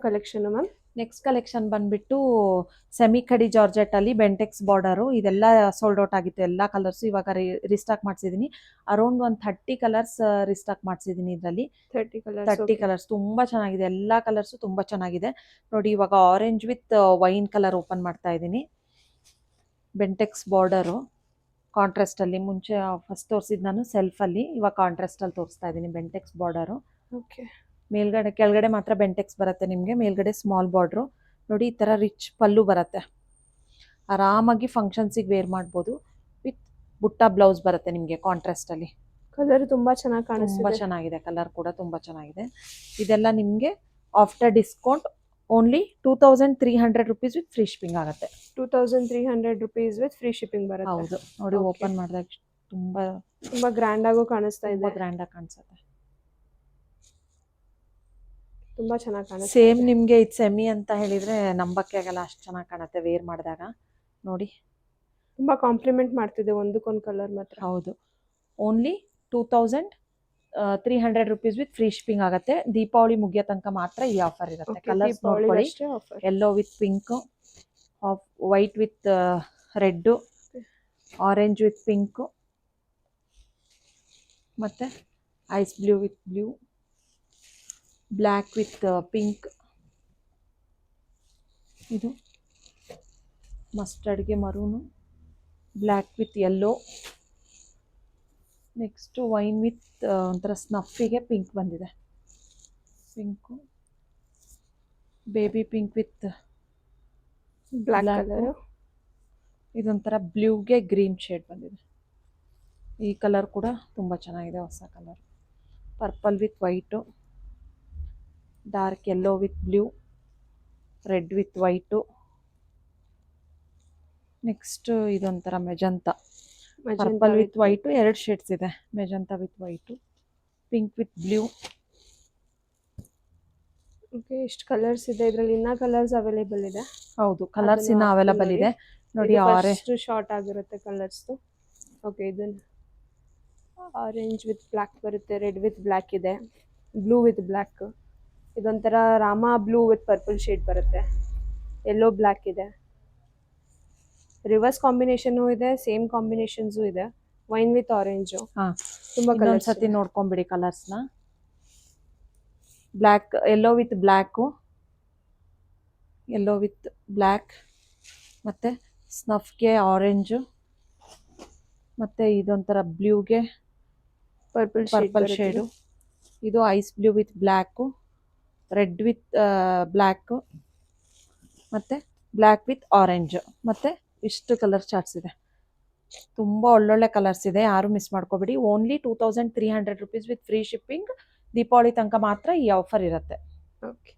Collection ma'am. Next collection ಬಂದ್ಬಿಟ್ಟು semi ಕಡಿ georgette ಅಲ್ಲಿ ಬೆಂಟೆಕ್ಸ್ ಬಾರ್ಡರು. ಇದೆಲ್ಲ ಸೋಲ್ಡ್ ಔಟ್ ಆಗಿತ್ತು ಎಲ್ಲ ಕಲರ್ಸ್. ಇವಾಗ ರಿಸ್ಟಾಕ್ ಮಾಡಿಸಿದೀನಿ. ಅರೌಂಡ್ ಒಂದು 30 ಕಲರ್ಸ್ ರಿಸ್ಟಾಕ್ ಮಾಡಿಸಿದೀನಿ. ಇದರಲ್ಲಿ 30 ಕಲರ್ಸ್ ತುಂಬಾ ಚೆನ್ನಾಗಿದೆ. ಎಲ್ಲ ಕಲರ್ಸ್ ತುಂಬಾ ಚೆನ್ನಾಗಿದೆ ನೋಡಿ. ಇವಾಗ orange with wine colour open ಮಾಡ್ತಾ ಇದ್ದೀನಿ. ಬೆಂಟೆಕ್ಸ್ ಬಾರ್ಡರು ಕಾಂಟ್ರಾಸ್ಟ್ ಅಲ್ಲಿ. ಮುಂಚೆ ಫಸ್ಟ್ ತೋರಿಸಿದ್ ನಾನು ಸೆಲ್ಫ್ ಅಲ್ಲಿ, ಇವಾಗ ಕಾಂಟ್ರಾಸ್ಟ್ ಅಲ್ಲಿ ತೋರಿಸ್ತಾ ಇದ್ದೀನಿ. ಬೆಂಟೆಕ್ಸ್ ಬಾರ್ಡರು. ಓಕೆ. ಮೇಲ್ಗಡೆ ಕೆಳಗಡೆ ಮಾತ್ರ ಬೆಂಟೆಕ್ಸ್ ಬರುತ್ತೆ ನಿಮಗೆ. ಮೇಲ್ಗಡೆ ಸ್ಮಾಲ್ ಬಾರ್ಡ್ರು ನೋಡಿ. ಈ ಥರ ರಿಚ್ ಪಲ್ಲು ಬರುತ್ತೆ. ಆರಾಮಾಗಿ ಫಂಕ್ಷನ್ಸಿಗೆ ವೇರ್ ಮಾಡ್ಬೋದು. ವಿತ್ ಬುಟ್ಟ ಬ್ಲೌಸ್ ಬರುತ್ತೆ ನಿಮಗೆ ಕಾಂಟ್ರಾಸ್ಟ್ ಅಲ್ಲಿ. ಕಲರ್ ತುಂಬಾ ಚೆನ್ನಾಗಿ ಕಾಣಿಸ್ತಿದೆ. ತುಂಬಾ ಚೆನ್ನಾಗಿದೆ. ಕಲರ್ ಕೂಡ ತುಂಬಾ ಚೆನ್ನಾಗಿದೆ. ಇದೆಲ್ಲ ನಿಮಗೆ after discount only 2300 rupees with free shipping ಆಗುತ್ತೆ. 2300 rupees ವಿತ್ ಫ್ರೀ ಶಿಪ್ಪಿಂಗ್ ಬರುತ್ತೆ. ಹೌದು ನೋಡಿ. ಓಪನ್ ಮಾಡಿದಾಗ ತುಂಬಾ ಗ್ರ್ಯಾಂಡ್ ಆಗು ಕಾಣಿಸ್ತಾ ಇದೆ. ಗ್ರ್ಯಾಂಡ್ ಆಗಿ ಕಾಣಿಸುತ್ತೆ. ತುಂಬಾ ಚೆನ್ನಾಗಿ ಕಾಣಿಸ್ತಾ ಸೇಮ್ ನಿಮಗೆ ಇದು ಸೆಮಿ ಅಂತ ಹೇಳಿದ್ರೆ ನಂಬಕ್ಕೆ ಆಗಲ್ಲ, ಅಷ್ಟು ಚೆನ್ನಾಗಿ ಕಾಣುತ್ತೆ ವೇರ್ ಮಾಡಿದಾಗ ನೋಡಿ. ತುಂಬಾ ಕಾಂಪ್ಲಿಮೆಂಟ್ ಮಾಡ್ತಿದೆ ಒಂದಕ್ಕೊಂದು ಕಲರ್ ಮಾತ್ರ. ಹೌದು. Only 2300 rupees with free shipping ಆಗುತ್ತೆ. ದೀಪಾವಳಿ ಮುಗಿಯೋ ತನಕ ಮಾತ್ರ ಈ ಆಫರ್ ಇರುತ್ತೆ. ಕಲರ್ಸ್ ನೋಡ್ಕೊಳ್ಳಿ. Yellow with pink, white with red, orange with pink, ಮತ್ತೆ ice blue with blue, black with pink, ಇದು ಮಸ್ಟರ್ಡ್ಗೆ maroon, black with yellow, next wine with ಒಂಥರ ಸ್ನಫಿಗೆ ಪಿಂಕ್ ಬಂದಿದೆ. Pink, baby pink with black colour. ಇದೊಂಥರ ಬ್ಲೂಗೆ green shade ಬಂದಿದೆ. ಈ ಕಲರ್ ಕೂಡ ತುಂಬ ಚೆನ್ನಾಗಿದೆ, ಹೊಸ colour. Purple with white, dark yellow with blue, red with white, next ಇದೊಂಥರ magenta. Purple with white 2 shades ಇದೆ. Magenta with white, pink with blue. Okay. ಎಷ್ಟು ಕಲರ್ಸ್ ಇದೆ ಇದರಲ್ಲಿ? ಇನ್ನ ಕಲರ್ಸ್ ಅವೈಲೇಬಲ್ ಇದೆ. ಹೌದು, ಕಲರ್ಸ್ ಇನ್ನ ಅವೈಲೇಬಲ್ ಇದೆ ನೋಡಿ. ಆರೆಂಜ್ ಶಾರ್ಟ್ ಆಗಿರುತ್ತೆ ಕಲರ್ಸ್. ಓಕೆ. ಇದನ್ನ ಆರೆಂಜ್ ವಿತ್ ಬ್ಲ್ಯಾಕ್ ಬರುತ್ತೆ, ರೆಡ್ ವಿತ್ ಬ್ಲ್ಯಾಕ್ ಇದೆ, ಬ್ಲೂ ವಿತ್ ಬ್ಲ್ಯಾಕ್. ಇದೊಂಥರ ರಾಮ ಬ್ಲೂ ವಿತ್ ಪರ್ಪಲ್ ಶೇಡ್ ಬರುತ್ತೆ. ಯೆಲ್ಲೋ ಬ್ಲ್ಯಾಕ್ ಇದೆ. ರಿವರ್ಸ್ ಕಾಂಬಿನೇಷನ್ ಇದೆ, ಸೇಮ್ ಕಾಂಬಿನೇಷನ್ಸು ಇದೆ. Wine with orange. ತುಂಬಾ ಕಲರ್ಸ್. ಸತಿ ನೋಡ್ಕೊಂಬಿಡಿ ಕಲರ್ಸ್ನ. Black, yellow with black, yellow with black, ಮತ್ತೆ ಸ್ನಫ್ಗೆ ಆರೆಂಜು, ಮತ್ತೆ ಇದೊಂಥರ ಬ್ಲೂಗೆ ಪರ್ಪಲ್ ಶೇಡು. ಇದು ice blue with black, red with black, ಮತ್ತೆ ಬ್ಲ್ಯಾಕ್ ವಿತ್ ಆರೆಂಜ್. ಮತ್ತೆ ಇಷ್ಟು ಕಲರ್ ಚಾರ್ಟ್ಸ್ ಇದೆ. ತುಂಬ ಒಳ್ಳೊಳ್ಳೆ ಕಲರ್ಸ್ ಇದೆ, ಯಾರು ಮಿಸ್ ಮಾಡ್ಕೋಬೇಡಿ. Only 2300 rupees with free shipping. Deepavali ತನಕ ಮಾತ್ರ ಈ ಆಫರ್ ಇರುತ್ತೆ. ಓಕೆ.